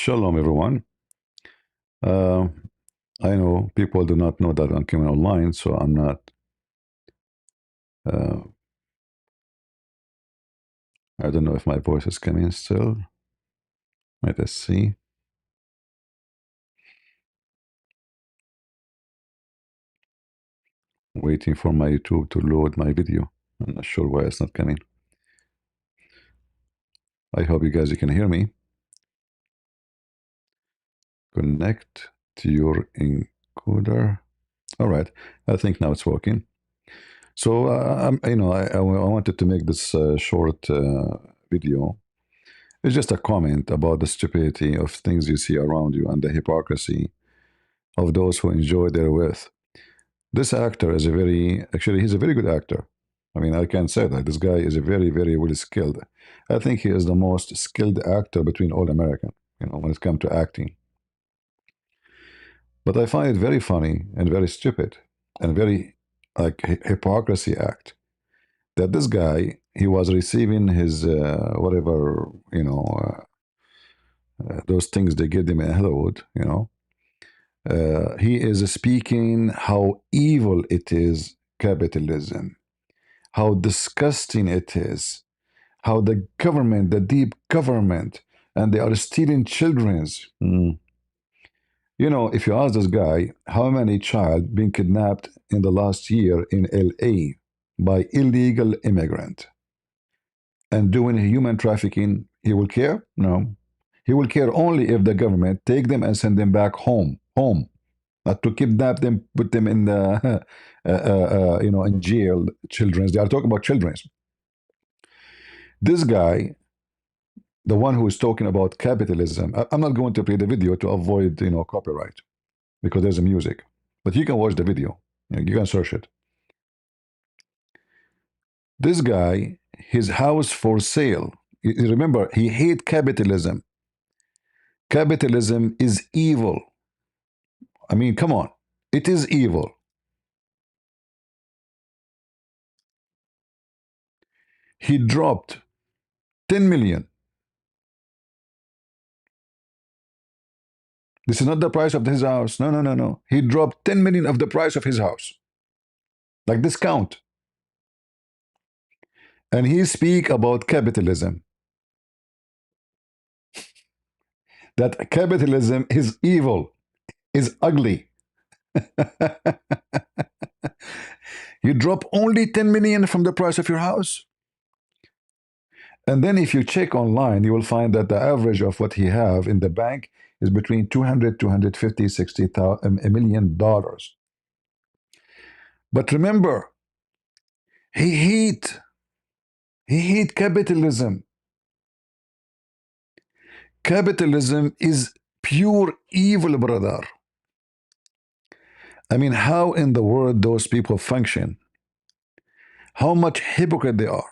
Shalom, everyone. Uh, I know people do not know that I'm coming online, so I'm not. Uh, I don't know if my voice is coming still. Let us see. Waiting for my YouTube to load my video. I'm not sure why it's not coming. I hope you guys can hear me. Connect to your encoder. All right. I think now it's working. So, I wanted to make this short video. It's just a comment about the stupidity of things you see around you and the hypocrisy of those who enjoy their wealth. This actor is actually, he's a very good actor. I mean, I can say that this guy is a very, very well skilled. I think he is the most skilled actor between all American, when it comes to acting. But I find it very funny and very stupid and very like hypocrisy act that this guy, he was receiving his whatever, those things they give him in Hollywood. He is speaking how evil it is, capitalism, how disgusting it is, how the government, the deep government, and they are stealing children's. If you ask this guy how many child been kidnapped in the last year in LA by illegal immigrant and doing human trafficking, he will care? No. He will care only if the government take them and send them back home. Not to kidnap them, put them in the, in jail. Children's. They are talking about children's. This guy, the one who is talking about capitalism. I'm not going to play the video to avoid, copyright, because there's a music. But you can watch the video. You can search it. This guy, his house for sale. Remember, he hate capitalism. Capitalism is evil. I mean, come on. It is evil. He dropped 10 million. This is not the price of his house. No, no, no, no. He dropped 10 million of the price of his house. Like discount. And he speak about capitalism. That capitalism is evil, is ugly. You drop only 10 million from the price of your house. And then if you check online, you will find that the average of what he have in the bank is between 200, 250, 60 million dollars. But remember, he hate capitalism. Capitalism is pure evil, brother. I mean, how in the world those people function? How much hypocrite they are.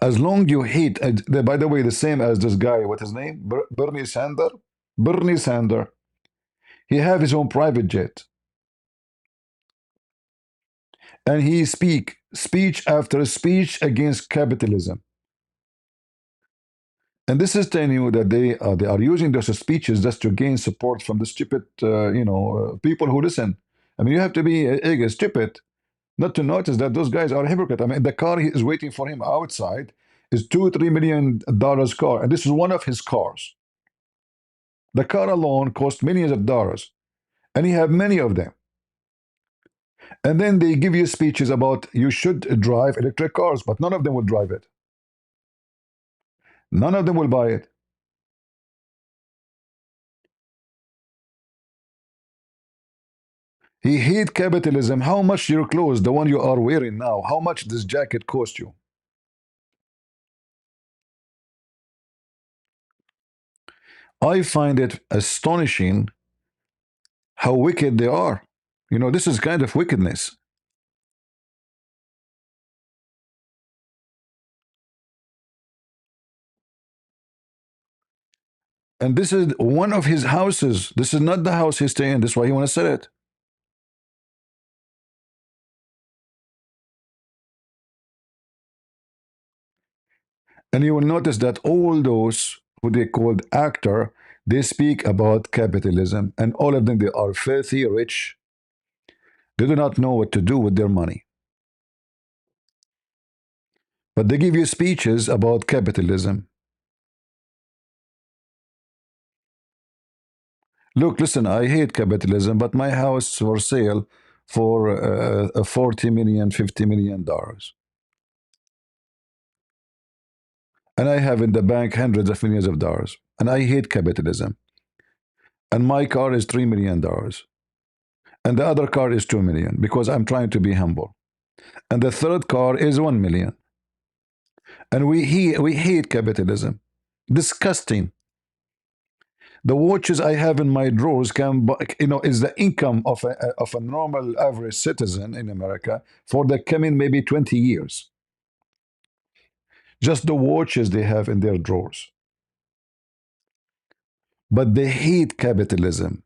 As long you hate, by the way, the same as this guy, what his name? Bernie Sanders? Bernie Sanders. He have his own private jet. And he speak speech after speech against capitalism. And this is telling you that they are using those speeches just to gain support from the stupid, people who listen. I mean, you have to be stupid not to notice that those guys are hypocrite. I mean, the car he is waiting for him outside is $2-3 million car, and this is one of his cars. The car alone cost millions of dollars, and he have many of them. And then they give you speeches about you should drive electric cars, but none of them will drive it. None of them will buy it. He hate capitalism. How much your clothes, the one you are wearing now, how much this jacket cost you? I find it astonishing how wicked they are. This is kind of wickedness. And this is one of his houses. This is not the house he's staying in. This is why he want to sell it. And you will notice that all those who they called actor, they speak about capitalism, and all of them they are filthy rich. They do not know what to do with their money. But they give you speeches about capitalism. Look, listen, I hate capitalism, but my house for sale for 40 million, $50 million. And I have in the bank hundreds of millions of dollars. And I hate capitalism. And my car is $3 million. And the other car is 2 million because I'm trying to be humble. And the third car is 1 million. And we hate capitalism. Disgusting. The watches I have in my drawers can, is the income of a normal average citizen in America for the coming maybe 20 years. Just the watches they have in their drawers. But they hate capitalism.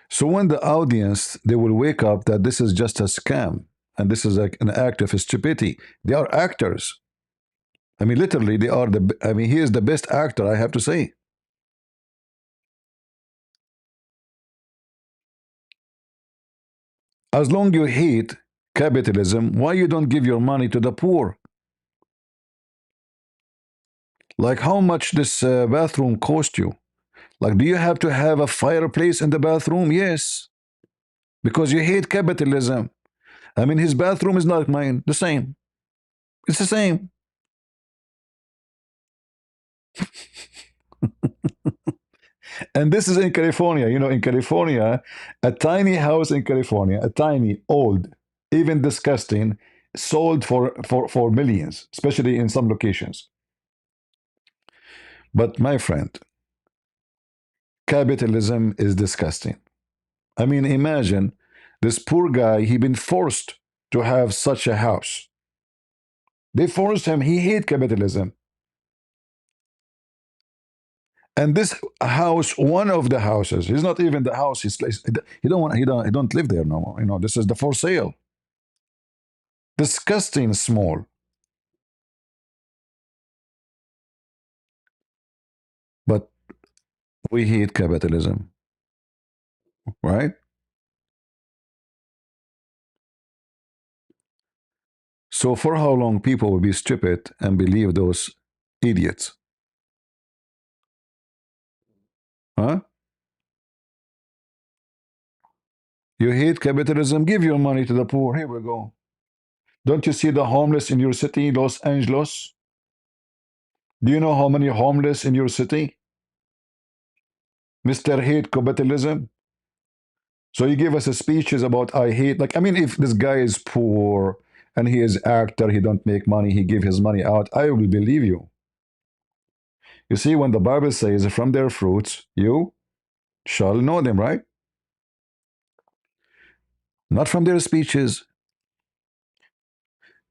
So when the audience, they will wake up that this is just a scam and this is like an act of stupidity. They are actors. I mean, literally, they are he is the best actor, I have to say. As long you hate capitalism, why you don't give your money to the poor? Like how much this bathroom cost you? Like, do you have to have a fireplace in the bathroom? Yes, because you hate capitalism. I mean, his bathroom is not like mine. The same. It's the same. And this is in California. You know, in California, a tiny house in California, a tiny, old, even disgusting, sold for millions, especially in some locations. But my friend, capitalism is disgusting. I mean, imagine this poor guy, he been forced to have such a house. They forced him, he hate capitalism. And this house, one of the houses, he's not even the house, he don't live there no more. You know, this is the for sale. Disgusting small. But we hate capitalism, right? So for how long people will be stupid and believe those idiots? Huh? You hate capitalism? Give your money to the poor. Here we go. Don't you see the homeless in your city, Los Angeles? Do you know how many homeless in your city? Mr. Hate Capitalism. So you give us a speeches about I hate, like, I mean, if this guy is poor and he is actor, he don't make money, he give his money out, I will believe you. You see, when the Bible says from their fruits, you shall know them, right? Not from their speeches.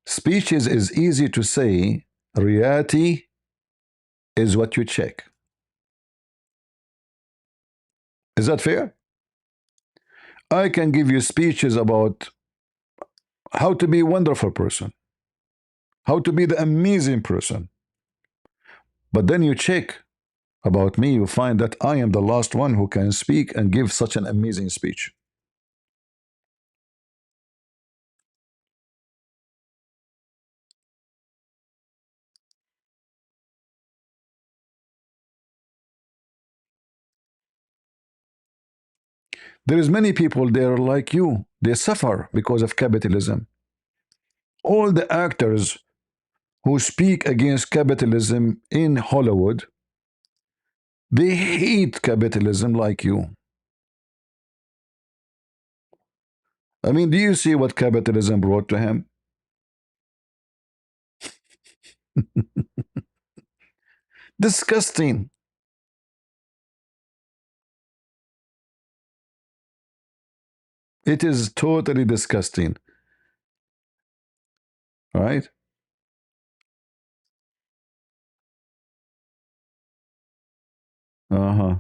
Speeches is easy to say. Reality is what you check. Is that fair? I can give you speeches about how to be a wonderful person, how to be the amazing person. But then you check about me, you find that I am the last one who can speak and give such an amazing speech. There is many people there like you. They suffer because of capitalism. All the actors who speak against capitalism in Hollywood, they hate capitalism like you. I mean, do you see what capitalism brought to him? Disgusting. It is totally disgusting. Right? Uh-huh.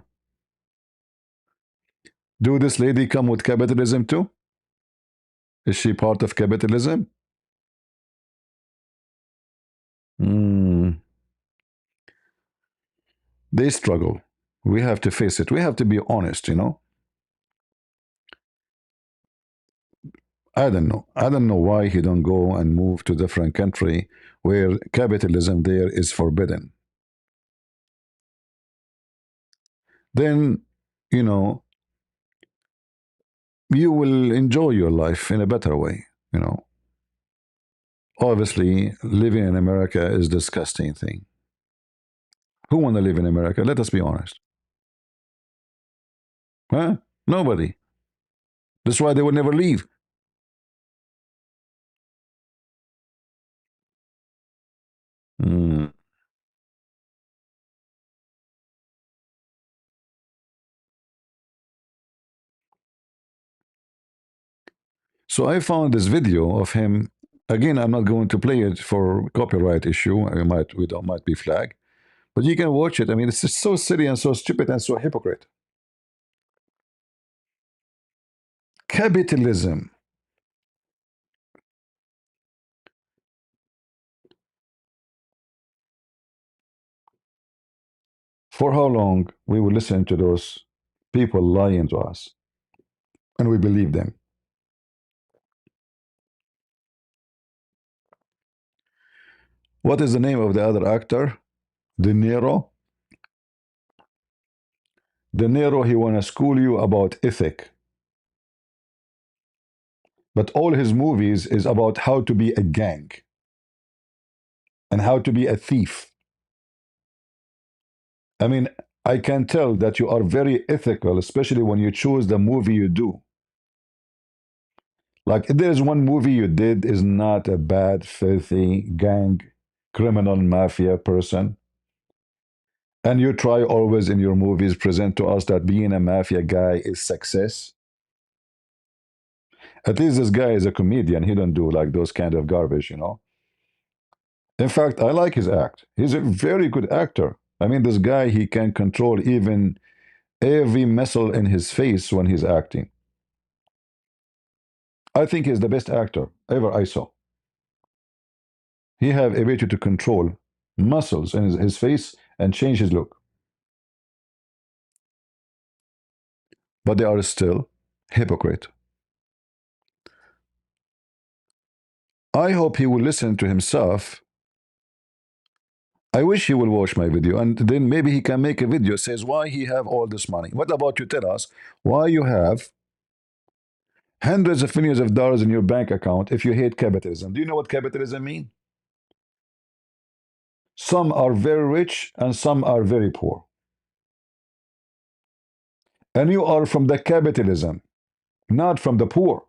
Do this lady come with capitalism too? Is she part of capitalism? Mm, they struggle. We have to face it. We have to be honest, you know. I don't know. I don't know why he don't go and move to different country where capitalism there is forbidden. Then, you know, you will enjoy your life in a better way, you know. Obviously, living in America is a disgusting thing. Who want to live in America? Let us be honest. Huh? Nobody. That's why they would never leave. Mm. So I found this video of him. Again, I'm not going to play it for copyright issue. We might be flagged, but you can watch it. I mean, it's just so silly and so stupid and so hypocrite. Capitalism. For how long we will listen to those people lying to us and we believe them? What is the name of the other actor? De Niro. De Niro. He wanna school you about ethic, but all his movies is about how to be a gang and how to be a thief. I mean, I can tell that you are very ethical, especially when you choose the movie you do. Like, if there's one movie you did is not a bad, filthy gang, criminal mafia person, and you try always in your movies present to us that being a mafia guy is success. At least this guy is a comedian. He don't do like those kind of garbage, you know. In fact, I like his act. He's a very good actor. I mean, this guy, he can control even every muscle in his face when he's acting. I think he's the best actor ever I saw. He have ability to control muscles in his face and change his look, but they are still hypocrite. I hope he will listen to himself. I wish he will watch my video and then maybe he can make a video says why he have all this money. What about you tell us why you have hundreds of millions of dollars in your bank account if you hate capitalism? Do you know what capitalism means? Some are very rich and some are very poor. And you are from the capitalism, not from the poor,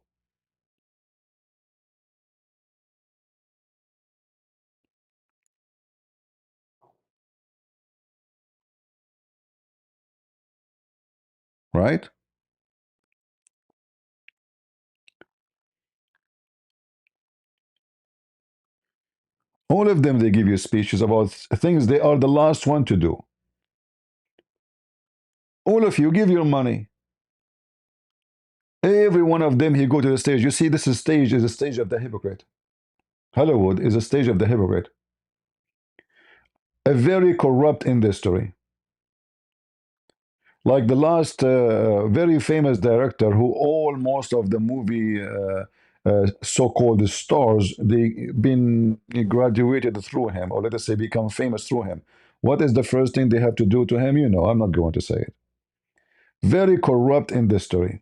right? All of them, they give you speeches about things they are the last one to do. All of you give your money. Every one of them, he go to the stage. You see, this is stage is a stage of the hypocrite. Hollywood is a stage of the hypocrite. A very corrupt industry. Like the last very famous director who all most of the movie so-called stars, they been graduated through him, or let us say become famous through him. What is the first thing they have to do to him? You know, I'm not going to say it. Very corrupt industry.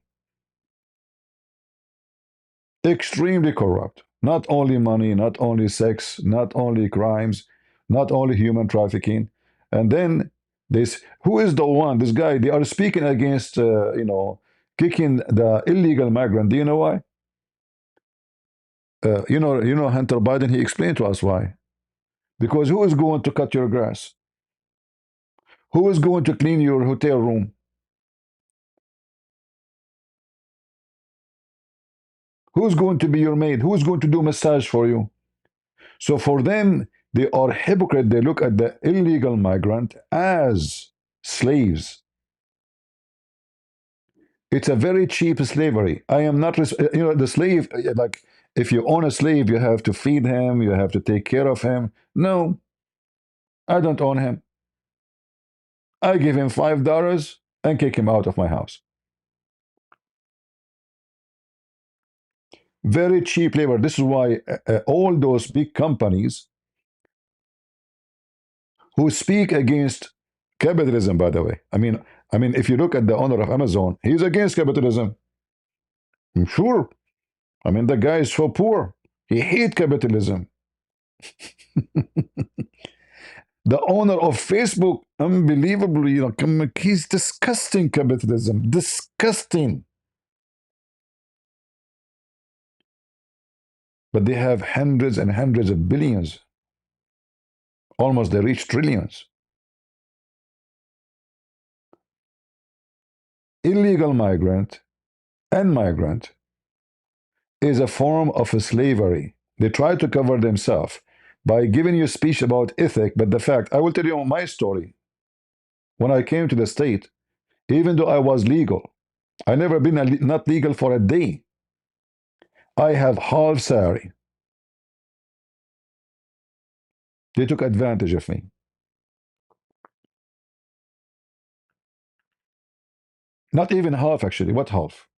Extremely corrupt. Not only money, not only sex, not only crimes, not only human trafficking. And then this, who is the one? This guy, they are speaking against, kicking the illegal migrant. Do you know why? Hunter Biden. He explained to us why. Because who is going to cut your grass? Who is going to clean your hotel room? Who's going to be your maid? Who's going to do massage for you? So for them, they are hypocrite. They look at the illegal migrant as slaves. It's a very cheap slavery. I am not, the slave, like if you own a slave, you have to feed him, you have to take care of him. No, I don't own him. I give him $5 and kick him out of my house. Very cheap labor. This is why all those big companies who speak against capitalism, by the way. I mean, if you look at the owner of Amazon, he's against capitalism. I'm sure. I mean, the guy is so poor. He hates capitalism. The owner of Facebook, unbelievably, he's disgusting capitalism. Disgusting. But they have hundreds and hundreds of billions. Almost they reach trillions. Illegal migrant and migrant is a form of slavery. They try to cover themselves by giving you speech about ethic, but the fact, I will tell you my story. When I came to the state, even though I was legal, I never been not legal for a day. I have half salary. They took advantage of me. Not even half, actually. What half?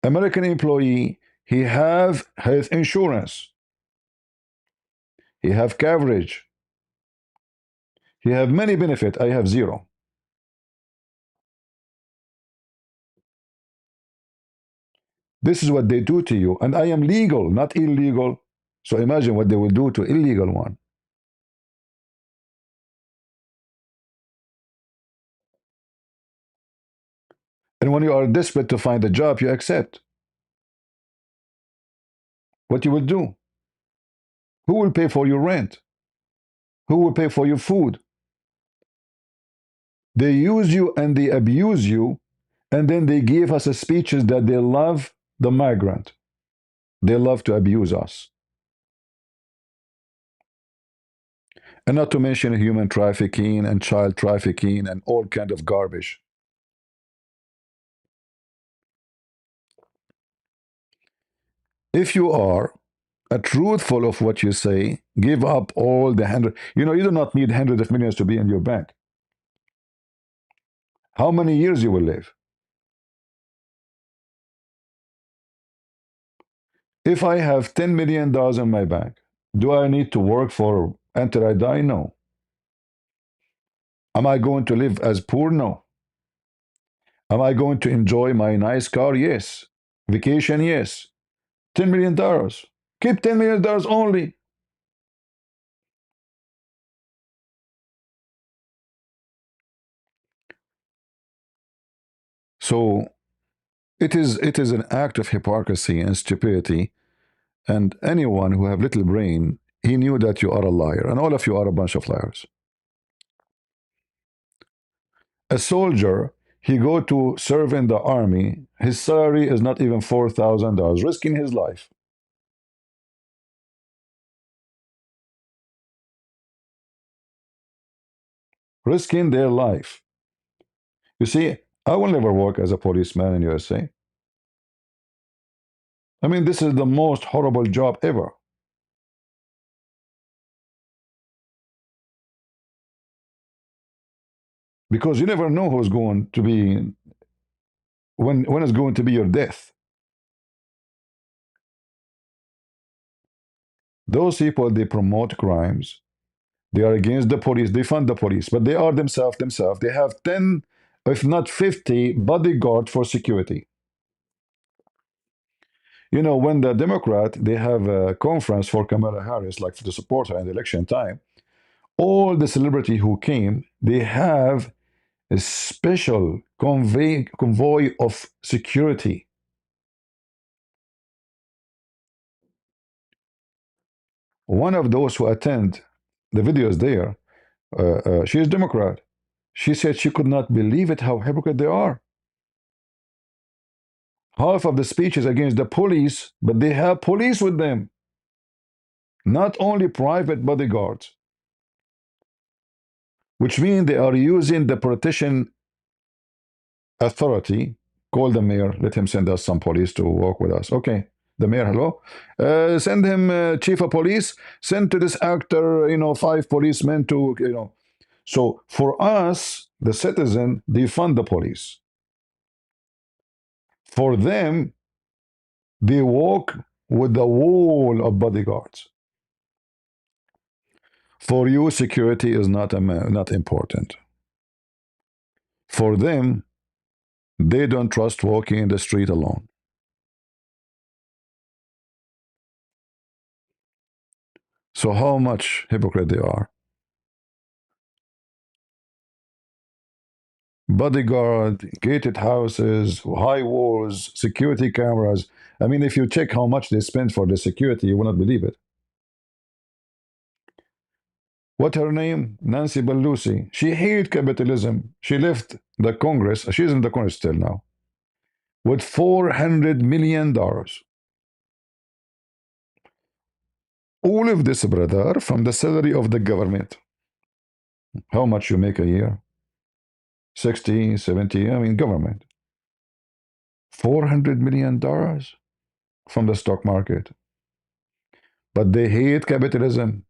American employee, he have health insurance. He have coverage. He have many benefit. I have zero. This is what they do to you. And I am legal, not illegal. So imagine what they will do to illegal one. And when you are desperate to find a job, you accept. What you will do? Who will pay for your rent? Who will pay for your food? They use you and they abuse you, and then they give us a speeches that they love the migrant. They love to abuse us. And not to mention human trafficking and child trafficking and all kind of garbage. If you are a truthful of what you say, give up all the hundred. You do not need hundreds of millions to be in your bank. How many years you will live? If I have $10 million in my bank, do I need to work for until I die? No. Am I going to live as poor? No. Am I going to enjoy my nice car? Yes. Vacation? Yes. $10 million. Keep $10 million only. So it is an act of hypocrisy and stupidity. And anyone who have little brain, he knew that you are a liar, and all of you are a bunch of liars. A soldier, he go to serve in the army, his salary is not even $4,000, risking his life. Risking their life. You see, I will never work as a policeman in USA. I mean, this is the most horrible job ever. Because you never know who's going to be, when is going to be your death. Those people, they promote crimes. They are against the police. They fund the police, but they are themselves. They have 10, if not 50, bodyguard for security. When the Democrat, they have a conference for Kamala Harris, like to support her in the election time, all the celebrity who came, they have a special convoy of security. One of those who attend the videos there, she is Democrat. She said she could not believe it, how hypocrite they are. Half of the speech is against the police, but they have police with them. Not only private bodyguards, which means they are using the protection authority Call the mayor. Let him send us some police to work with us. Okay. The mayor, hello. Send him chief of police. Send to this actor, 5 policemen to, So for us, the citizen, they fund the police. For them, they walk with the wall of bodyguards. For you, security is not important. For them, they don't trust walking in the street alone. So how much hypocrite they are. Bodyguard, gated houses, high walls, security cameras. I mean, if you check how much they spend for the security, you will not believe it. What her name? Nancy Pelosi. She hated capitalism. She left the Congress. She's in the Congress still now. With $400 million. All of this, brother, from the salary of the government. How much you make a year? 60, 70, I mean, government. $400 million from the stock market. But they hate capitalism.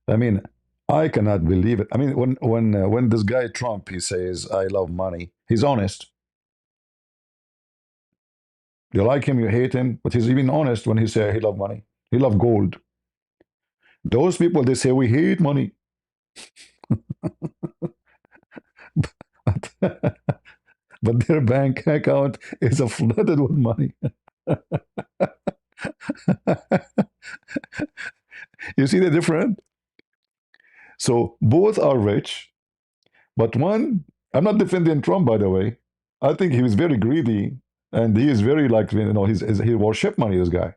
I mean, I cannot believe it. I mean, when this guy Trump, he says, I love money, he's honest. You like him, you hate him, but he's even honest when he says he love money. He love gold. Those people, they say, we hate money. But their bank account is flooded with money. You see the difference? So both are rich, but one, I'm not defending Trump, by the way. I think he was very greedy, and he is very like, he worship money, this guy.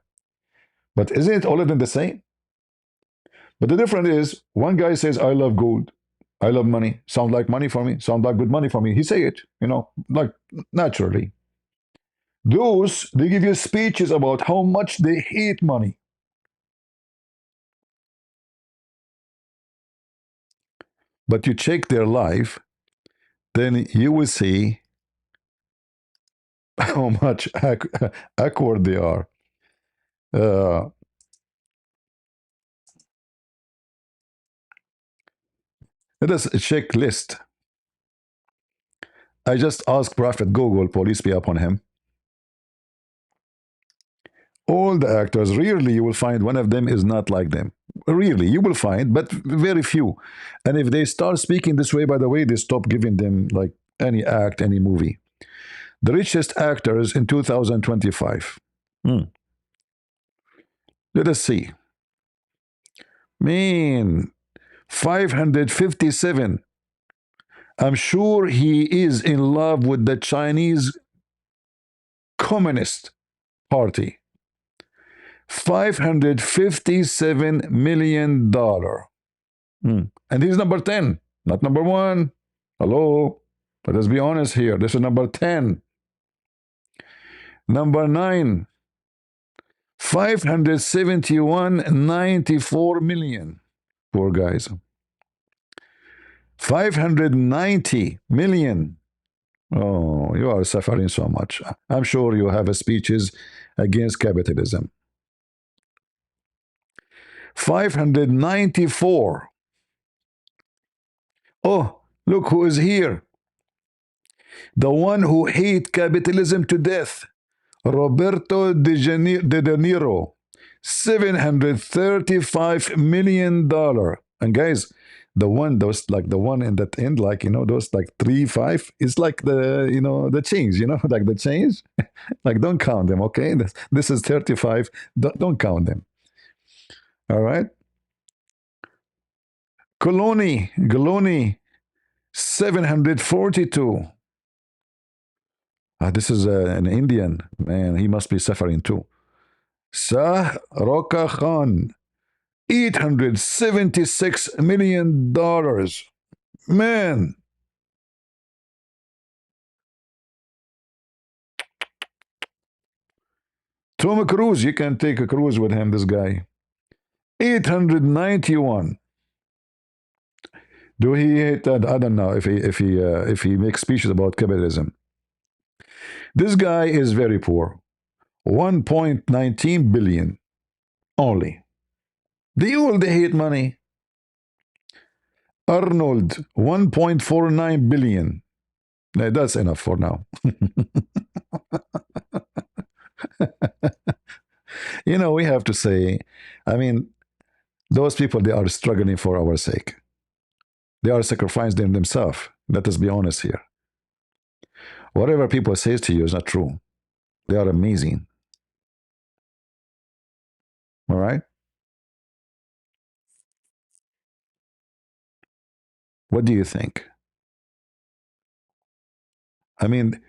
But isn't it all of them the same? But the difference is, one guy says, I love gold. I love money. Sound like money for me. Sound like good money for me. He say it, like naturally. Those, they give you speeches about how much they hate money. But you check their life, then you will see how much awkward they are. Let us check list. I just asked Prophet Google, police be upon him. All the actors, rarely you will find one of them is not like them. Really, you will find, but very few. And if they start speaking this way, by the way, they stop giving them like any act, any movie. The richest actors in 2025. Let us see. Man, 557. I'm sure he is in love with the Chinese Communist Party. $557 million. And he's number 10, not number 1. Hello? Let us be honest here. This is number 10. Number 9, 571.94 million. Poor guys. 590 million. Oh, you are suffering so much. I'm sure you have speeches against capitalism. 594. Oh, look who is here. The one who hates capitalism to death. Roberto De Niro. $735 million. And guys, those like the one in that end, like, those like 3-5 is like the change, like the change. Like, don't count them, okay? This is 35. Don't count them. All right. Galoni, 742. This is an Indian. Man, he must be suffering too. Shah Rukh Khan, $876 million. Man. Tom Cruise, you can take a cruise with him, this guy. 891. Do he hate that? I don't know if he makes speeches about capitalism. This guy is very poor. 1.19 billion only. They all they hate money. Arnold, 1.49 billion. That's enough for now. We have to say, I mean, those people, they are struggling for our sake. They are sacrificing themselves. Let us be honest here. Whatever people say to you is not true. They are amazing. All right? What do you think? I mean,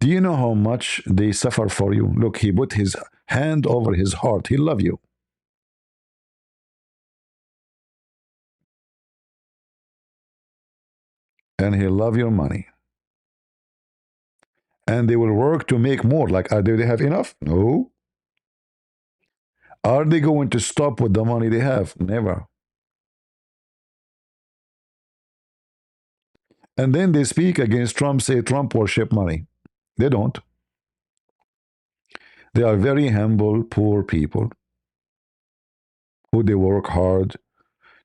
do you know how much they suffer for you? Look, he put his hand over his heart. He love you. And he love your money. And they will work to make more. Like, do they have enough? No. Are they going to stop with the money they have? Never. And then they speak against Trump, say Trump worship money. They don't. They are very humble, poor people who they work hard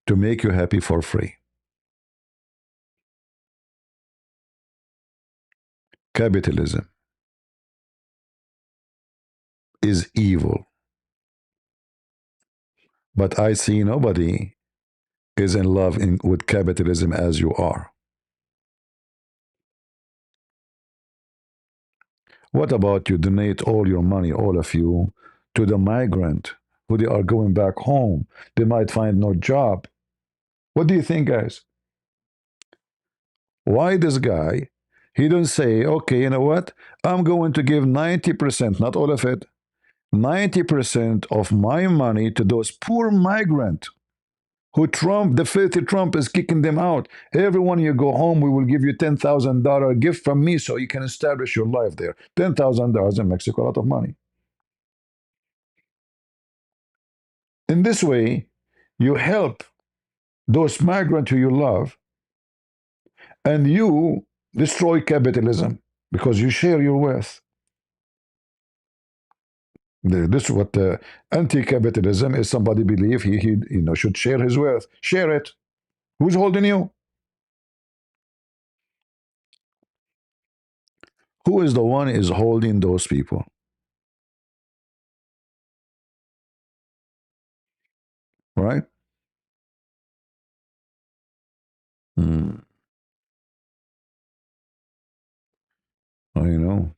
to make you happy for free. Capitalism is evil. But I see nobody is in love with capitalism as you are. What about you donate all your money, all of you, to the migrant who they are going back home? They might find no job. What do you think, guys? Why this guy? He don't say, okay, you know what? I'm going to give 90%, not all of it, 90% of my money to those poor migrants who Trump, the filthy Trump, is kicking them out. Everyone you go home, we will give you $10,000 gift from me so you can establish your life there. $10,000 in Mexico, a lot of money. In this way, you help those migrants who you love, and you destroy capitalism because you share your wealth. This is what anti-capitalism is. Somebody believe he should share his wealth. Share it. Who's holding you? Who is the one is holding those people? Right? Mm, I know.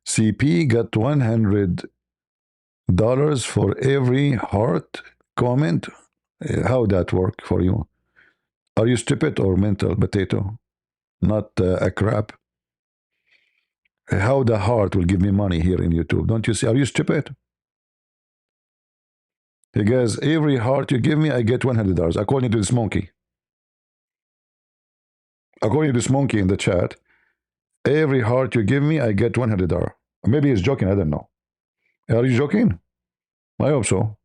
CP got $100 for every heart comment. How that work for you? Are you stupid or mental potato? Not a crap. How the heart will give me money here in YouTube? Don't you see? Are you stupid? He goes, every heart you give me, I get $100. According to this monkey. According to this monkey in the chat, every heart you give me, I get $100. Maybe he's joking. I don't know. Are you joking? I hope so.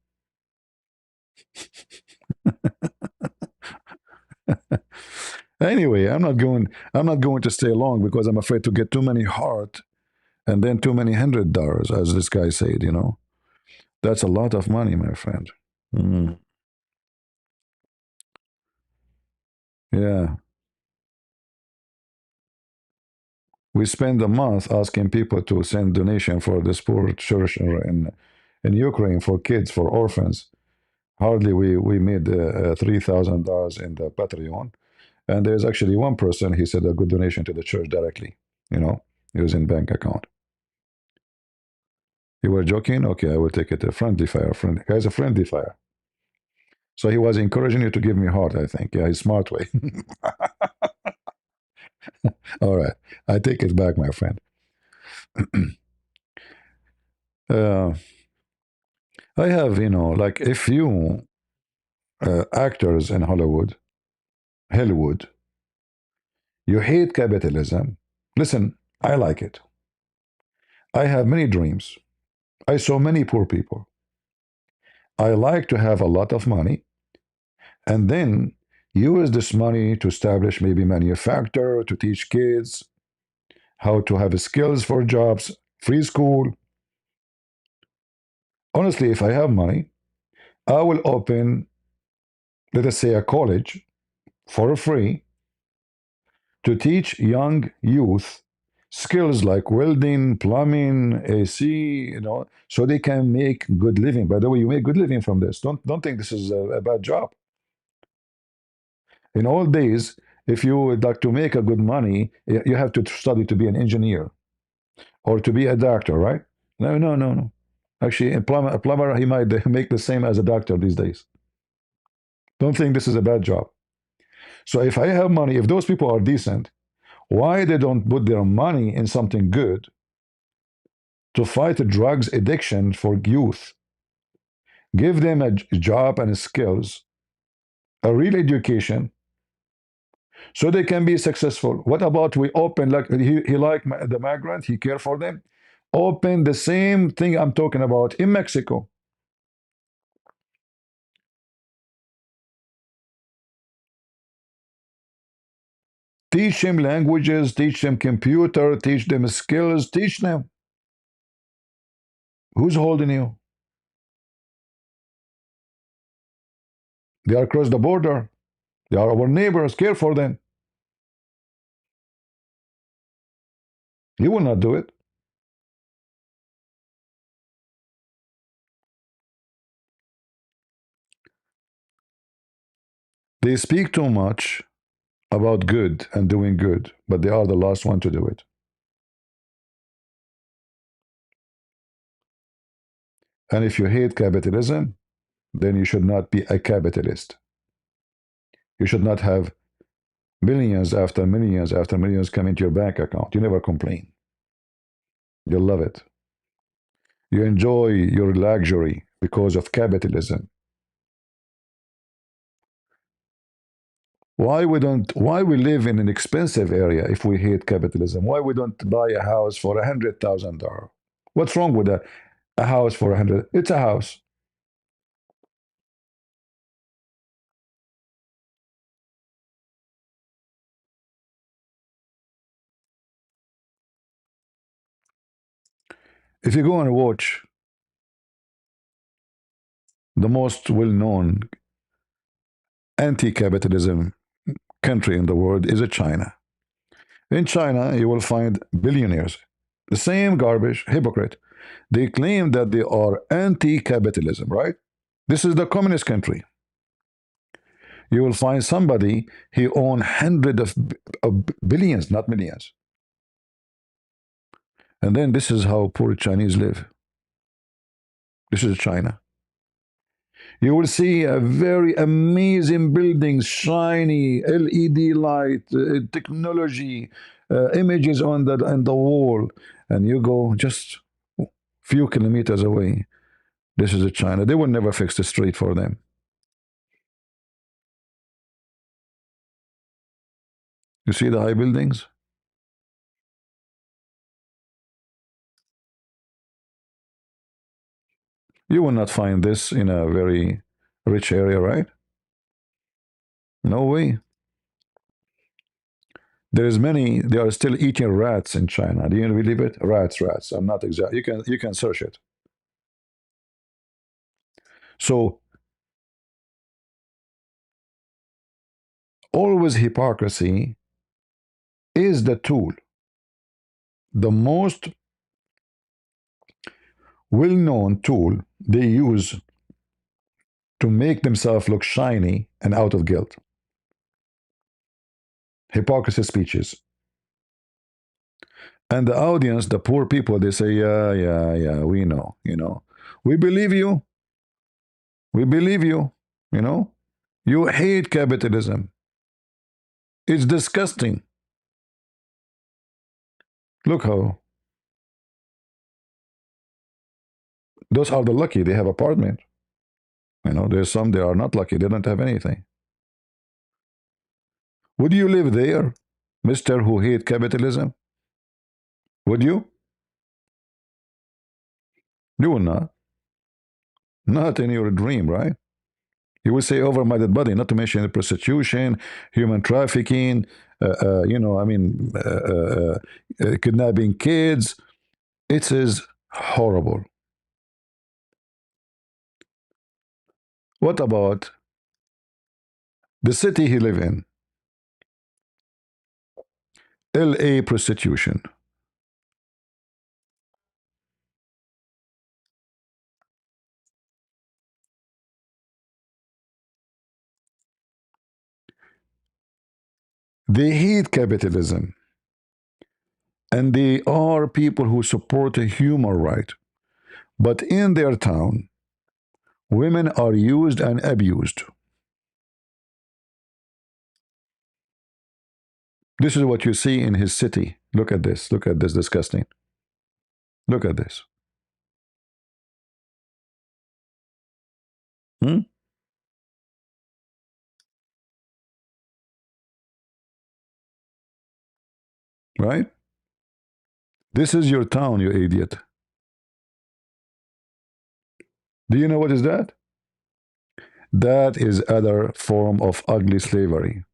Anyway, I'm not going to stay long because I'm afraid to get too many heart and then too many $100, as this guy said. That's a lot of money, my friend. Mm. Yeah. We spend a month asking people to send donation for this poor church in Ukraine for kids, for orphans. Hardly we made $3,000 in the Patreon. And there's actually one person, he said a good donation to the church directly, using bank account. You were joking? Okay, I will take it. A friendly fire. Guy's a friendly fire. So he was encouraging you to give me heart, I think. Yeah, he's smart way. All right. I take it back, my friend. uh, I have, like if you actors in Hollywood, you hate capitalism. Listen, I like it. I have many dreams. I saw many poor people. I like to have a lot of money and then use this money to establish maybe manufacture, to teach kids how to have skills for jobs, free school. Honestly, if I have money, I will open, let us say, a college for free to teach young youth skills like welding, plumbing, AC, so they can make good living. By the way, you make good living from this. Don't think this is a bad job. In old days, if you would like to make a good money, you have to study to be an engineer or to be a doctor, right? No, no, no, no. Actually, a plumber, he might make the same as a doctor these days. Don't think this is a bad job. So if I have money, if those people are decent, why they don't put their money in something good to fight drugs addiction for youth? Give them a job and skills, a real education, so they can be successful. What about we open, like he like the migrant, he care for them. Open the same thing I'm talking about in Mexico. Teach them languages, teach them computer, teach them skills, teach them. Who's holding you? They are across the border. They are our neighbors. Care for them. You will not do it. They speak too much about good and doing good, but they are the last one to do it. And if you hate capitalism, then you should not be a capitalist. You should not have millions after millions after millions come into your bank account. You never complain. You love it. You enjoy your luxury because of capitalism. Why we live in an expensive area if we hate capitalism? Why we don't buy a house for $100,000? What's wrong with a house for 100? It's a house. If you go and watch the most well-known anti-capitalism country in the world is China. In China, you will find billionaires, the same garbage, hypocrite. They claim that they are anti-capitalism, right? This is the communist country. You will find somebody he own hundreds of billions, not millions. And then this is how poor Chinese live. This is China. You will see a very amazing buildings, shiny LED light, technology, images on the wall, and you go just few kilometers away. This is a China. They will never fix the street for them. You see the high buildings? You will not find this in a very rich area, right? No way. There is many. They are still eating rats in China. Do you believe it? Rats, rats. I'm not exact. You can search it. So always hypocrisy is the tool, the most well-known tool they use to make themselves look shiny and out of guilt. Hypocrisy speeches. And the audience, the poor people, they say, yeah, yeah, yeah, we know. We believe you. We believe you, you know. You hate capitalism. It's disgusting. Look how those are the lucky. They have apartment. There's some they are not lucky. They don't have anything. Would you live there, Mister who hate capitalism? Would you? You will not. Not in your dream, right? He will say over my dead body, not to mention prostitution, human trafficking, kidnapping kids. It is horrible. What about the city he live in? LA prostitution. They hate capitalism. And they are people who support a human right. But in their town, women are used and abused. This is what you see in his city. Look at this. Look at this disgusting. Look at this. Hmm? Right? This is your town, you idiot. Do you know what is that? That is other form of ugly slavery.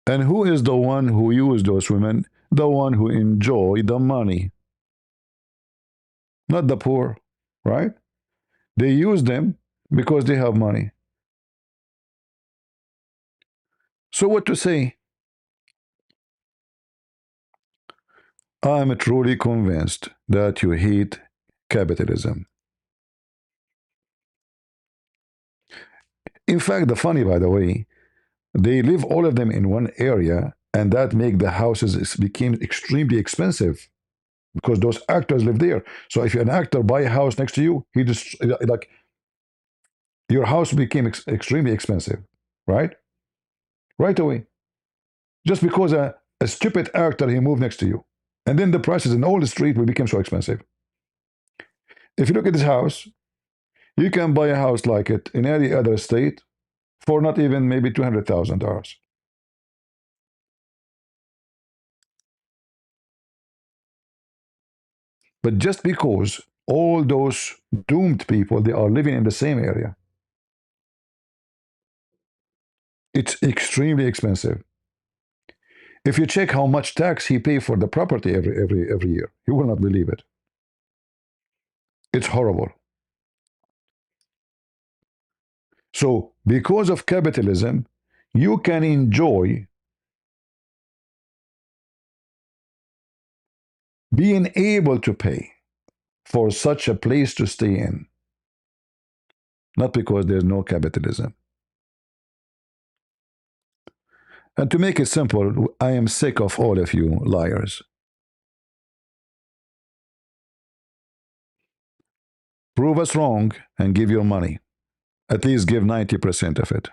And who is the one who used those women? The one who enjoy the money, not the poor, right? They use them because they have money. So what to say? I'm truly convinced that you hate capitalism. In fact, the funny, by the way, they live all of them in one area, and that make the houses became extremely expensive because those actors live there. So if an actor buy a house next to you, he just like your house became extremely expensive, right? Right away, just because a stupid actor he moved next to you, and then the prices in all the street will become so expensive. If you look at this house, you can buy a house like it in any other state for not even maybe $200,000. But just because all those doomed people they are living in the same area, it's extremely expensive. If you check how much tax he pay for the property every year, you will not believe it. It's horrible. So because of capitalism, you can enjoy being able to pay for such a place to stay in, not because there's no capitalism. And to make it simple, I am sick of all of you liars. Prove us wrong and give your money. At least give 90% of it.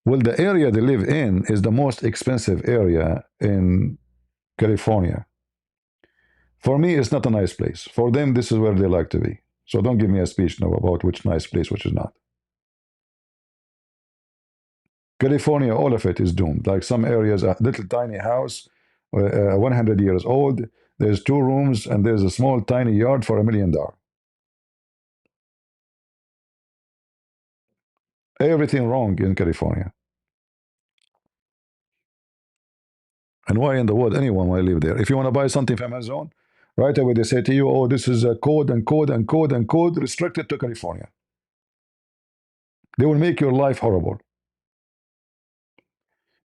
Well, the area they live in is the most expensive area in California. For me, it's not a nice place. For them, this is where they like to be. So don't give me a speech now about which nice place, which is not. California, all of it is doomed. Like some areas, a little tiny house, 100 years old. There's 2 rooms and there's a small tiny yard for $1 million. Everything wrong in California. And why in the world anyone want to live there? If you want to buy something from Amazon, right away they say to you, oh, this is a code and code and code and code restricted to California. They will make your life horrible.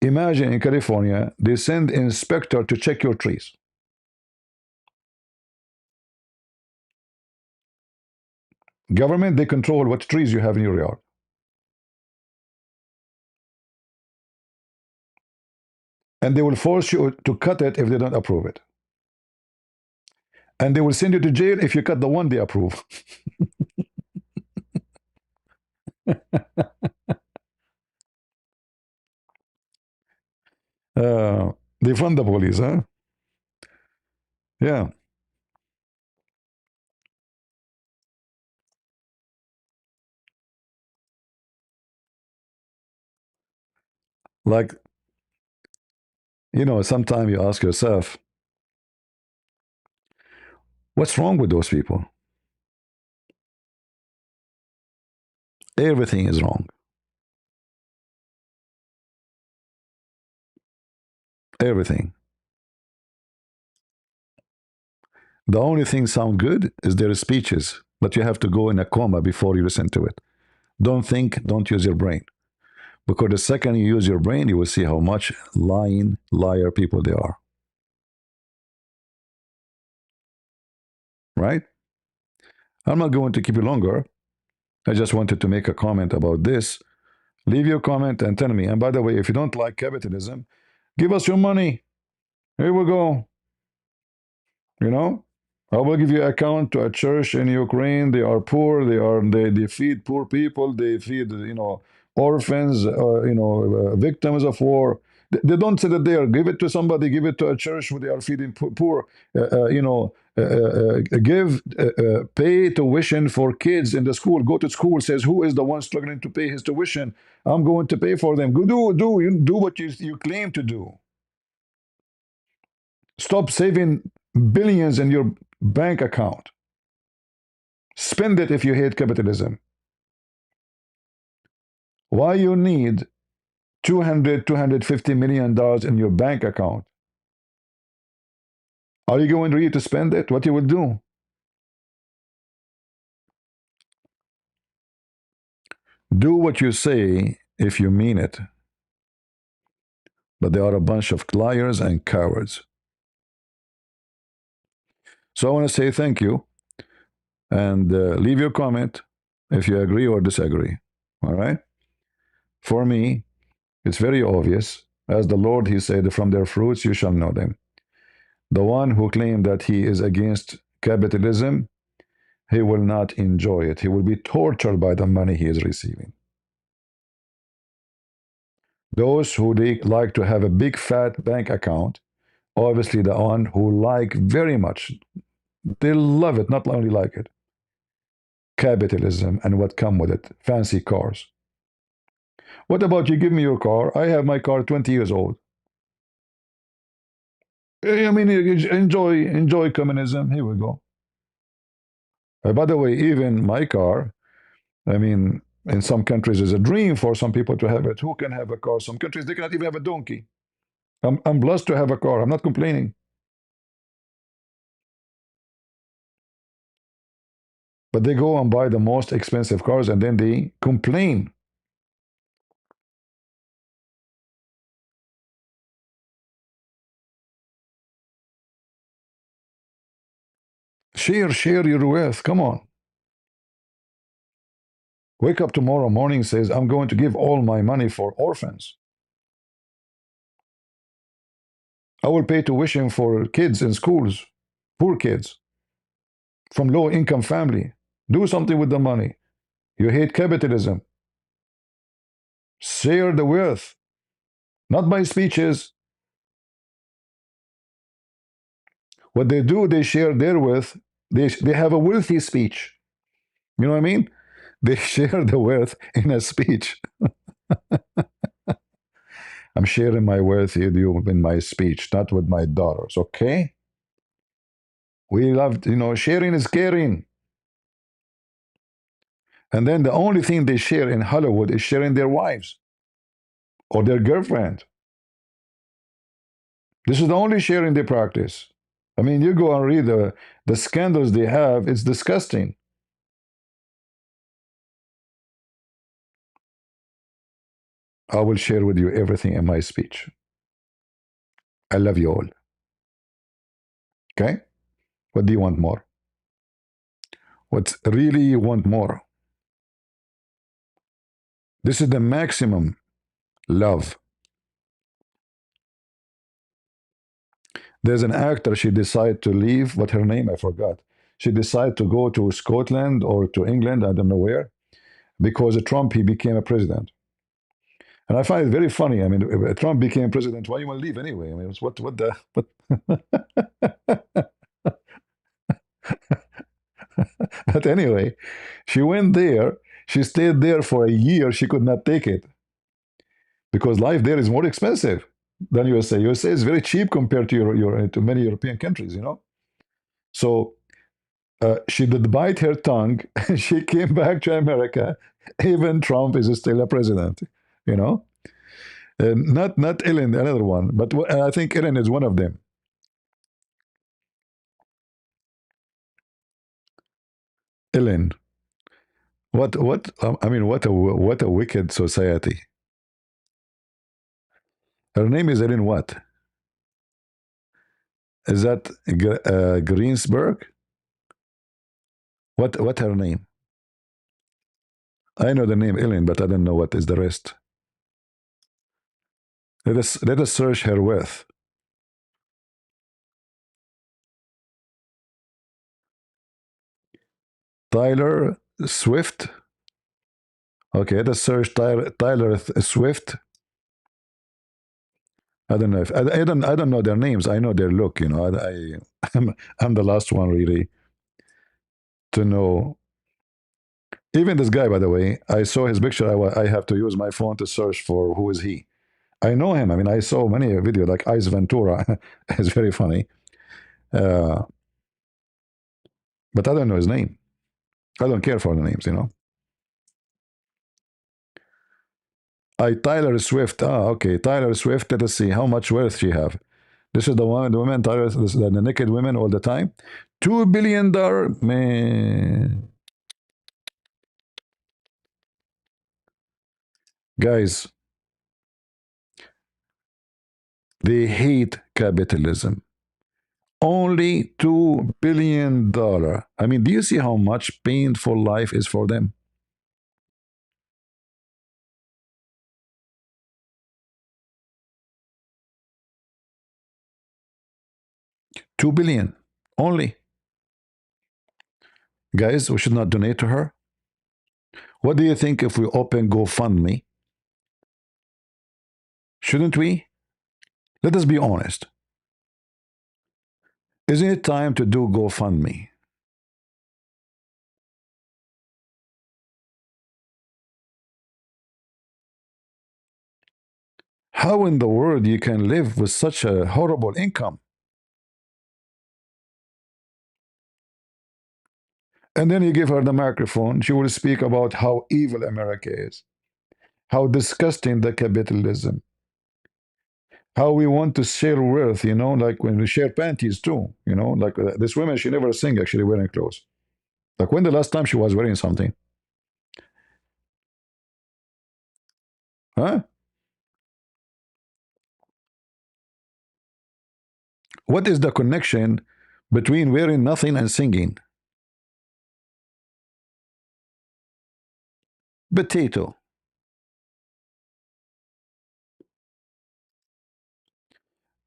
Imagine in California, they send inspector to check your trees. Government, they control what trees you have in your yard. And they will force you to cut it if they don't approve it. And they will send you to jail if you cut the one they approve. They fund the police, huh? Yeah. Like, sometimes you ask yourself, what's wrong with those people? Everything is wrong. Everything. The only thing sound good is their speeches, but you have to go in a coma before you listen to it. Don't think, don't use your brain. Because the second you use your brain, you will see how much lying, liar people they are. Right? I'm not going to keep you longer. I just wanted to make a comment about this. Leave your comment and tell me. And by the way, if you don't like capitalism, give us your money. Here we go. You know, I will give you an account to a church in Ukraine. They are poor. They feed poor people. They feed orphans. Victims of war. They don't say that they are. Give it to somebody. Give it to a church where they are feeding poor. Pay tuition for kids in the school. Go to school. Says who is the one struggling to pay his tuition? I'm going to pay for them. Go do what you claim to do. Stop saving billions in your bank account. Spend it if you hate capitalism. Why you need 250 million dollars in your bank account? Are you going really to spend it? What you will do? Do what you say if you mean it. But they are a bunch of liars and cowards. So I want to say thank you and leave your comment if you agree or disagree. All right? For me, it's very obvious. As the Lord, He said, from their fruits you shall know them. The one who claimed that he is against capitalism, he will not enjoy it. He will be tortured by the money he is receiving. Those who like to have a big fat bank account, obviously the one who like very much, they love it, not only like it, capitalism and what come with it, fancy cars. What about you give me your car? I have my car 20 years old. I mean, enjoy communism. Here we go. By the way, even my car, I mean, in some countries, it's a dream for some people to have it. Who can have a car? Some countries, they cannot even have a donkey. I'm blessed to have a car. I'm not complaining. But they go and buy the most expensive cars and then they complain. Share your wealth. Come on. Wake up tomorrow morning, says, I'm going to give all my money for orphans. I will pay tuition for kids in schools, poor kids, from low income family. Do something with the money. You hate capitalism. Share the wealth. Not by speeches. What they do, they share their wealth. They have a wealthy speech. You know what I mean? They share the wealth in a speech. I'm sharing my wealth with you in my speech, not with my daughters, okay? We love, sharing is caring. And then the only thing they share in Hollywood is sharing their wives or their girlfriend. This is the only sharing they practice. I mean, you go and read the scandals they have, it's disgusting. I will share with you everything in my speech. I love you all. Okay? What do you want more? What really you want more? This is the maximum love. There's an actor, she decided to leave, what her name, I forgot. She decided to go to Scotland or to England, I don't know where, because Trump, he became a president. And I find it very funny. I mean, if Trump became president, why you want to leave anyway? I mean, what the, what? But anyway, she went there. She stayed there for a year. She could not take it. because life there is more expensive than USA. USA is very cheap compared to your to many European countries, you know. So she did bite her tongue. She came back to America. Even Trump is still a president, you know. Not Ellen, another one, but I think Ellen is one of them. Ellen, I mean, what a wicked society. Her name is Ellen. What is that? Greensburg? What her name? I know the name Ellen, but I don't know what is the rest. Let us search her with Tyler Swift. Okay, let us search Tyler Swift. I don't know if I don't know their names. I know their look. You know, I'm the last one really to know. Even this guy, by the way, I saw his picture. I have to use my phone to search for who is he. I know him. I mean, I saw many video like Ice Ventura. It's very funny, uh, but I don't know his name. I don't care for the names. You know. I Tyler Swift. Ah, okay, Tyler Swift. Let us see how much wealth she have. This is the one, the women, Tyler, the naked women all the time. $2 billion, man. Guys, they hate capitalism. Only $2 billion. I mean, do you see how much painful life is for them? $2 billion only. Guys, we should not donate to her. What do you think if we open GoFundMe? Shouldn't we? Let us be honest. Isn't it time to do GoFundMe? How in the world you can live with such a horrible income? And then you give her the microphone. She will speak about how evil America is, how disgusting the capitalism, how we want to share wealth, you know, like when we share panties too, you know, like this woman, she never sing actually wearing clothes. Like when the last time she was wearing something? Huh? What is the connection between wearing nothing and singing? Potato.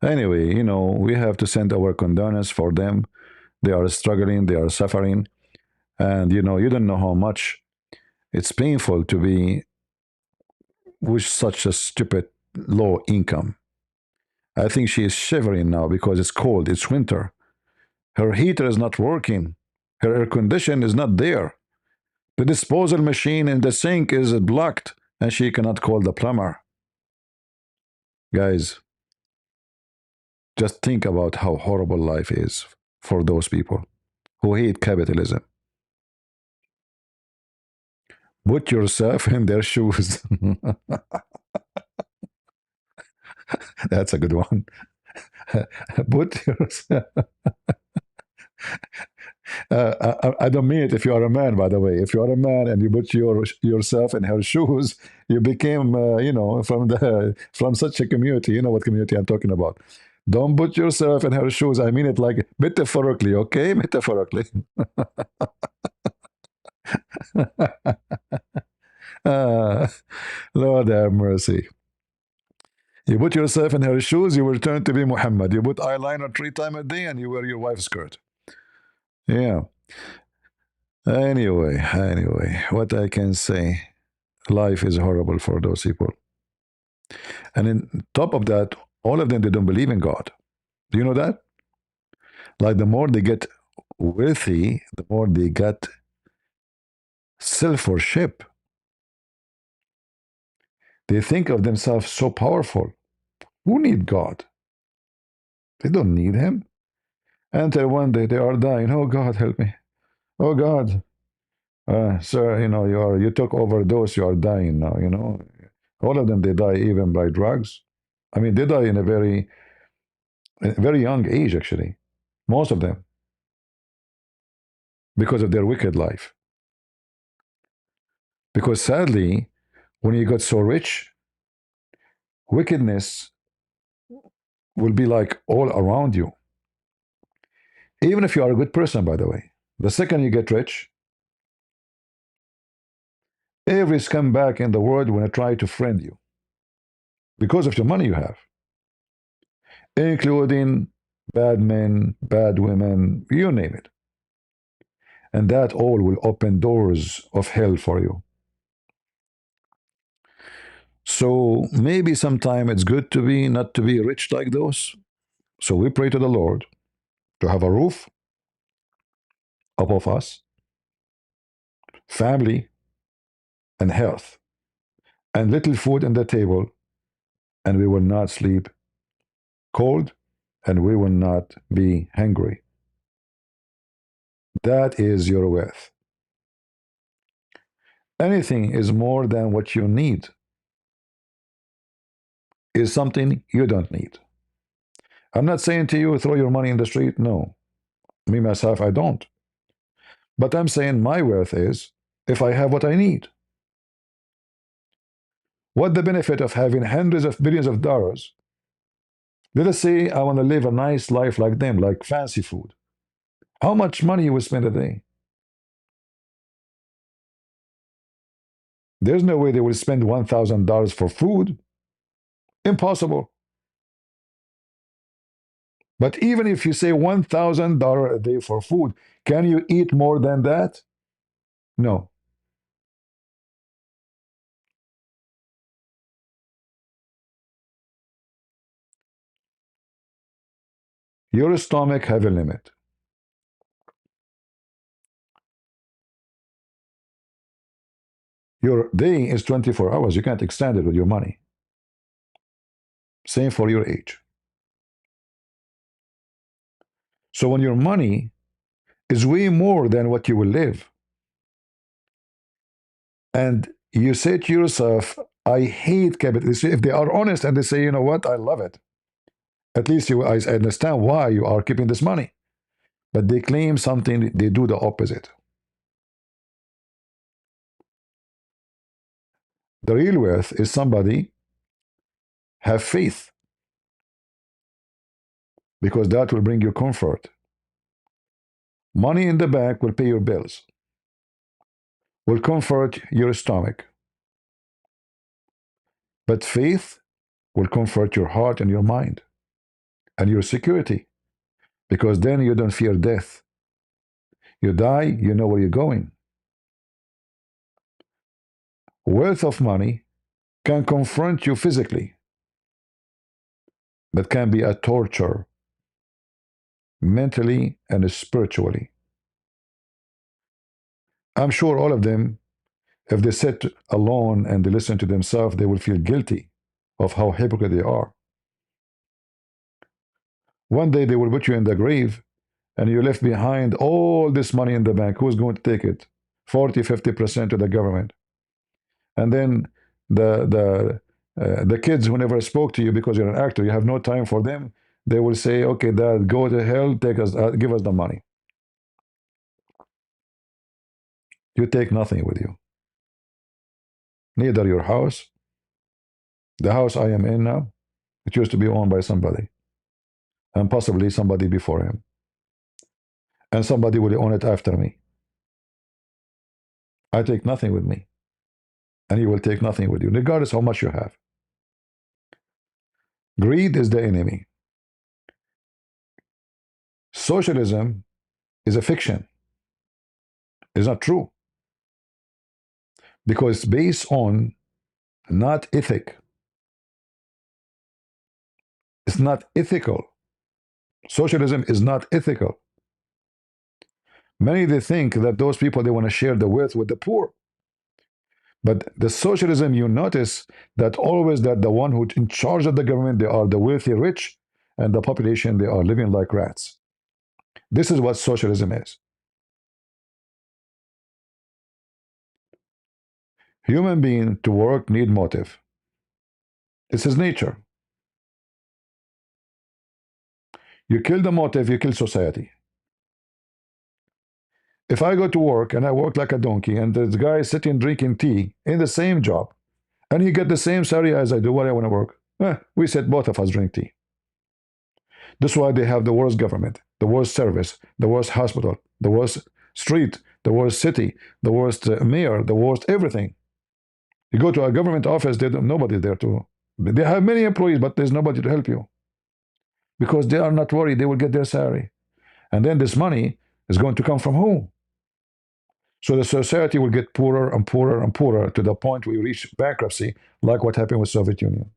Anyway, you know, we have to send our condolence for them. They are struggling, they are suffering. And, you know, you don't know how much it's painful to be with such a stupid low income. I think she is shivering now because it's cold, it's winter. Her heater is not working, her air condition is not there. The disposal machine in the sink is blocked, and she cannot call the plumber. Guys, just think about how horrible life is for those people who hate capitalism. Put yourself in their shoes. That's a good one. Put yourself. I don't mean it if you are a man, by the way. If you are a man and you put yourself in her shoes, you became, you know, from such a community. You know what community I'm talking about. Don't put yourself in her shoes. I mean it like metaphorically, okay? Metaphorically. uh, Lord have mercy. You put yourself in her shoes, you will turn to be Muhammad. You put eyeliner 3 times a day and you wear your wife's skirt. Yeah. Anyway, what I can say, life is horrible for those people. And in top of that, all of them, they don't believe in God. Do you know that? Like the more they get wealthy, the more they get self-worship. They think of themselves so powerful. Who need God? They don't need him. Until one day they are dying. Oh God, help me. Oh God, sir, you took overdose. You are dying now. All of them they die even by drugs. I mean, they die in a very young age actually. Most of them because of their wicked life. Because sadly, when you got so rich, wickedness will be like all around you. Even if you are a good person, by the way. The second you get rich, every scumbag in the world will try to friend you because of the money you have, including bad men, bad women, you name it. And that all will open doors of hell for you. So maybe sometime it's good to be not to be rich like those. So we pray to the Lord to have a roof above us, family, and health, and little food on the table, and we will not sleep cold, and we will not be hungry. That is your wealth. Anything is more than what you need, is something you don't need. I'm not saying to you throw your money in the street. No. Me, myself, I don't. But I'm saying my wealth is if I have what I need. What the benefit of having hundreds of billions of dollars? Let us say I want to live a nice life like them, like fancy food. How much money you will spend a day? There's no way they will spend $1,000 for food. Impossible. But even if you say $1,000 a day for food, can you eat more than that? No. Your stomach have a limit. Your day is 24 hours. You can't extend it with your money. Same for your age. So when your money is way more than what you will live, and you say to yourself, I hate capitalism. If they are honest and they say, you know what, I love it. At least I understand why you are keeping this money. But they claim something, they do the opposite. The real wealth is somebody have faith because that will bring you comfort. Money in the bank will pay your bills, will comfort your stomach. But faith will comfort your heart and your mind and your security because then you don't fear death. You die, you know where you're going. Wealth of money can confront you physically, but can be a torture mentally and spiritually. I'm sure all of them, if they sit alone and they listen to themselves, they will feel guilty of how hypocrite they are. One day they will put you in the grave and you left behind all this money in the bank. Who's going to take it? 40, 50% to the government. And then the kids who never spoke to you because you're an actor, you have no time for them. They will say, okay, Dad, go to hell, take us, give us the money. You take nothing with you. Neither your house, the house I am in now, it used to be owned by somebody, and possibly somebody before him. And somebody will own it after me. I take nothing with me. And he will take nothing with you, regardless how much you have. Greed is the enemy. Socialism is a fiction. It's not true. Because it's based on not ethic. It's not ethical. Socialism is not ethical. Many they think that those people they want to share the wealth with the poor. But the socialism, you notice that always that the one who in charge of the government, they are the wealthy rich, and the population, they are living like rats. This is what socialism is. Human being to work need motive. This is nature. You kill the motive, you kill society. If I go to work and I work like a donkey, and this guy is sitting drinking tea in the same job, and he get the same salary as I do, what I want to work, we said both of us drink tea. That's why they have the worst government, the worst service, the worst hospital, the worst street, the worst city, the worst mayor, the worst everything. You go to a government office, they don't nobody there to. They have many employees, but there's nobody to help you because they are not worried. They will get their salary, and then this money is going to come from whom? So the society will get poorer and poorer and poorer to the point we reach bankruptcy, like what happened with Soviet Union,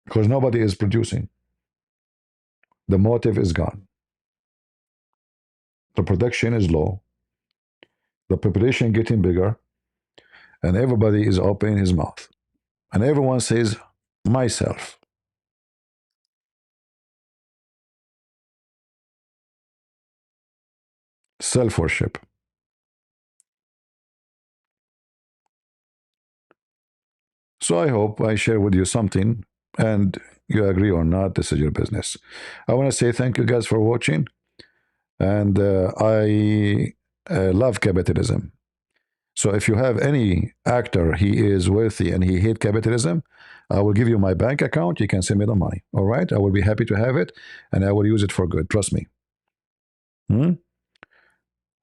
because nobody is producing. The motive is gone. The production is low. The population getting bigger, and everybody is opening his mouth, and everyone says, "Myself." Self-worship. So I hope I share with you something, and you agree or not, this is your business. I want to say thank you guys for watching, and I love capitalism. So if you have any actor, he is worthy and he hate capitalism, I will give you my bank account. You can send me the money. All right, I will be happy to have it, and I will use it for good. Trust me. Hmm?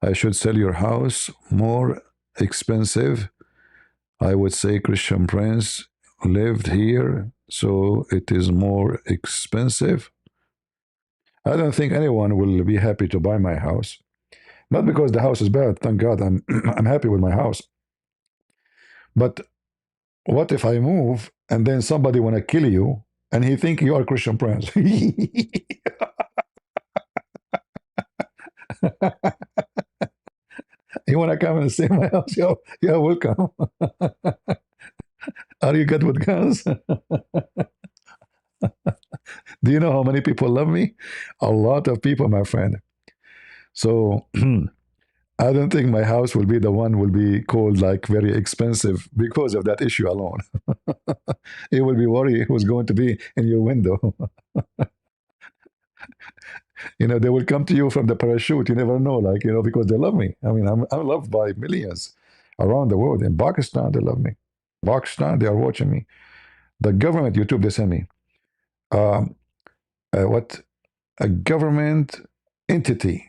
I should sell your house more expensive. I would say Christian Prince lived here, so it is more expensive. I don't think anyone will be happy to buy my house. Not because the house is bad. Thank God, I'm I'm happy with my house. But what if I move and then somebody want to kill you and he think you are Christian Prince? You want to come and see my house? You're welcome. Are you good with guns? Do you know how many people love me? A lot of people, my friend. So I don't think my house will be the one will be called like very expensive because of that issue alone. It will be worried who's going to be in your window. They will come to you from the parachute. You never know, like, because they love me. I mean, I'm loved by millions around the world. In Pakistan, they love me. Pakistan, they are watching me. The government, YouTube, they send me. Um, what a government entity.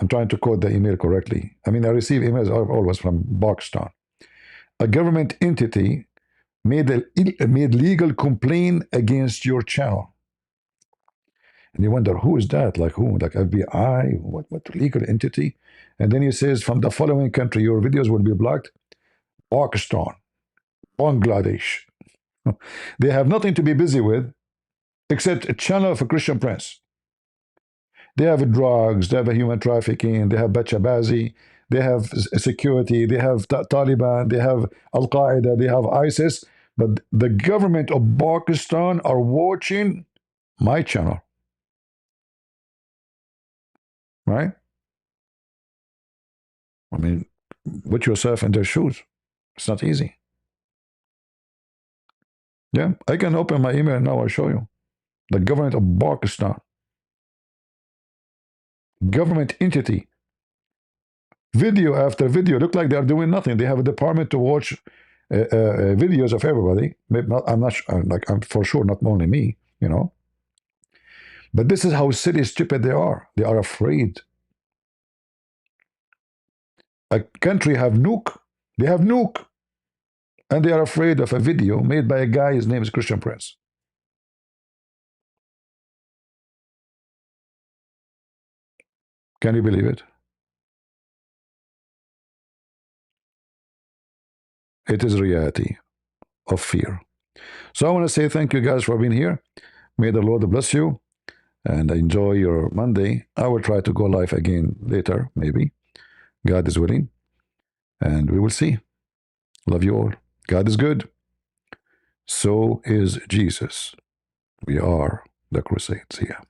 I'm trying to quote the email correctly. I mean, I receive emails always from Pakistan. A government entity made legal complaint against your channel. And you wonder, who is that? Like who? Like FBI? What legal entity? And then he says, from the following country, your videos will be blocked. Pakistan, Bangladesh. They have nothing to be busy with except a channel of a Christian Prince. They have drugs, they have a human trafficking, they have Bachabazi, they have security, they have Taliban, they have Al Qaeda, they have ISIS. But the government of Pakistan are watching my channel, right? I mean, put yourself in their shoes. It's not easy. Yeah, I can open my email now. I'll show you. The government of Pakistan, government entity, video after video, look like they are doing nothing. They have a department to watch videos of everybody. Maybe not, I'm not sure, like I'm for sure not only me. But this is how silly, stupid they are. They are afraid. A country have nuke. They have nuke, and they are afraid of a video made by a guy. His name is Christian Prince. Can you believe it? It is reality of fear. So I want to say thank you guys for being here. May the Lord bless you and enjoy your Monday. I will try to go live again later, maybe. God is willing. And we will see. Love you all. God is good. So is Jesus. We are the Crusades here.